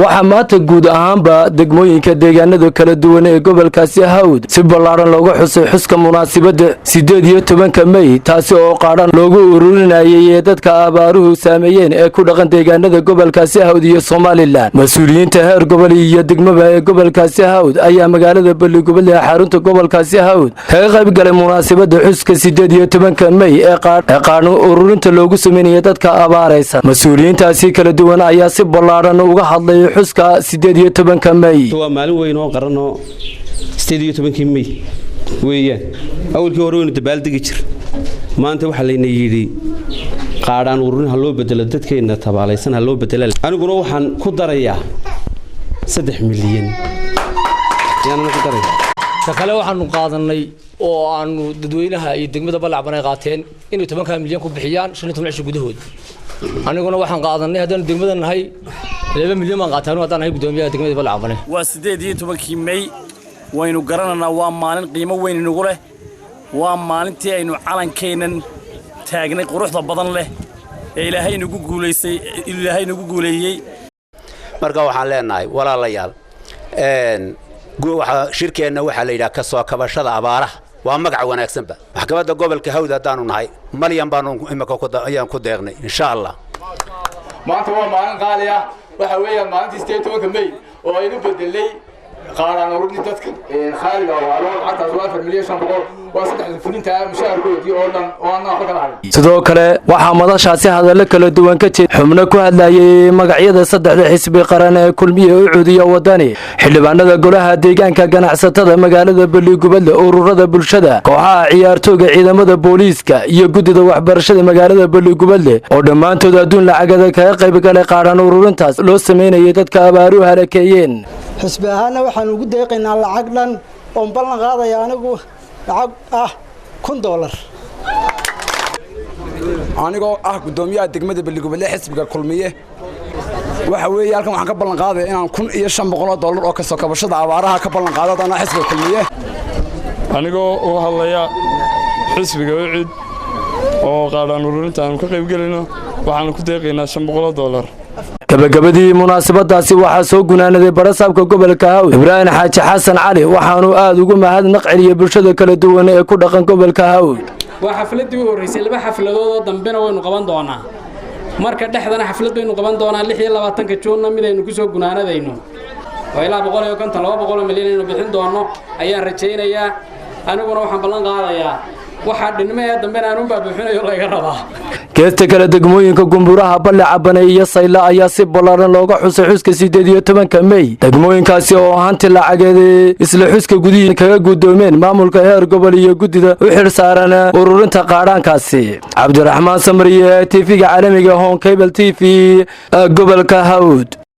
waxaa maanta guud ahaanba degmooyinka deegaanada kala duwan ee gobolkaasi Hawd si ballaaran looga xusay xuska munaasabadda 18 May taasi oo qaadhan loogu ururinayay dadka abaaruhu saameeyeen ee ku dhaqan deegaanada gobolkaasi Hawd iyo Soomaaliland. Mas'uuliyiinta heer gobol iyo degmada ee gobolkaasi Hawd ayaa magaalada Balligubadle ee xarunta gobolkaasi Hawd kaga qayb galay munaasabadda xuska 18 May ee qaadhan ururinta loogu sameeyay dadka abaaraysan. Mas'uuliyiintaasi kala duwan ayaa si ballaaran uga hadlay xuska 18 May. waa maalin weyn oo qaran oo 18 May weeyaan awalkii hore waynu dabaaldegi jir maanta waxa layna yiri qaadaan ururin ha loo bedelo dadkeena tabaalaysan ha loo bedelo aniguna waxaan ku darayaa 3 milyan yaan ku daray kale waxaanu qaadanay oo aanu dadweynaha iyo degmada Balacbanay qaateen inay 10 milyan ku bixiyaan 15 cisho gudahood aniguna waxaan qaadanay haddana degmada nahay 2 milyan ma qaataan haddana ay gudoomiyaha degmada Balacbanay waa 18 May waynu garanana waa maalin qiimo weyn inagu leh waa maalintii aynu calankeenan taagnay quruxda badan leh ee Ilaahay nagu guuleeyay marka waxaan leenahay walaalayaal waxa shirkeena waxa la yiraahdaa ka soo kabashada abaaraha waa magac wanaagsanba maxkamadda gobolka Hawd hadaanu nahay malyan baanu imika ku deeqnay insha Allah maanta waa maalin qaali ah waxa weeyaan maalintii 18 May oo aynu bedelay qaaraan ururin dadka khaaliga waa lacagtaas waa 4 milyan 500 waa 3 fulinta mushaarkoodii oo dhan oo aan wax kala harin sidoo kale waxa madashaasi hadallo kala duwan ka jeed xubno ku hadlayay magacyada saddexda xisbi qaran ee kulmiye u cuudiya wadani xildhibaanada golaha deegaanka ganacsatada magaalada Balligubadle ururada bulshada kooxaha ciyaartooyga ciidamada booliiska iyo gudida waxbarashada magaalada Balligubadle oo dhamaantood adduun lacagada kaga qayb galay qaaraan ururintaas loo sameeyay dadka abaaruhu halakeeyeen xisbi ahaana waxaan ugu deeqaynaa lacag dhan oo ballan qaadaya anigu lacag ah $1,000 anigoo ah gudoomiyaha degmada Balligubadle xisbiga kulmiye waxa weeye halkan waxaan ka ballan qaadayaa inaan $1,500 oo ka soo kabashada abaaraha ka ballan qaado dana xisbiga kulmiye anigoo u hadlaya xisbiga wicid oo qaadaan ururinta aan ka qayb galino waxaan ku deeqaynaa $500 gabagabadii munaasabadaasi waxaa soo gunaanaday barasaabka gobolka Hawd Ibrahim Xaaji Xasan Cali waxaanu aad ugu mahadnaq celiyay bulshada kala duwan ee ku dhaqan gobolka Hawd waa xafladii u horeysay laba xafladood oo dambena waynu qaban doonaa marka dhexdana xaflad baynu qaban doonaa 26 Juun midaynu ku soo gunaanadayno waa ilaa 200 milyan inuu bixin doono ayaan rajaynayaa aniguna waxaan ballan qaadayaa waxa dhinmay dambena aan u baabuxinayo laga rabaa geesta kala degmooyinka Gumburaha Balacbanay iyo Sayla ayaa si ballaaran looga xusay xuska 18 May degmooyinkaasi oo hanti lacageed isla xuska gudihiisa kaga gudoomeen maamulka heer gobol iyo gudida u xilsaaran ururinta qaadhaankaasi Cabdiraxmaan Samriye TV-ga caalamiga Home Cable TV gobolka Hawd.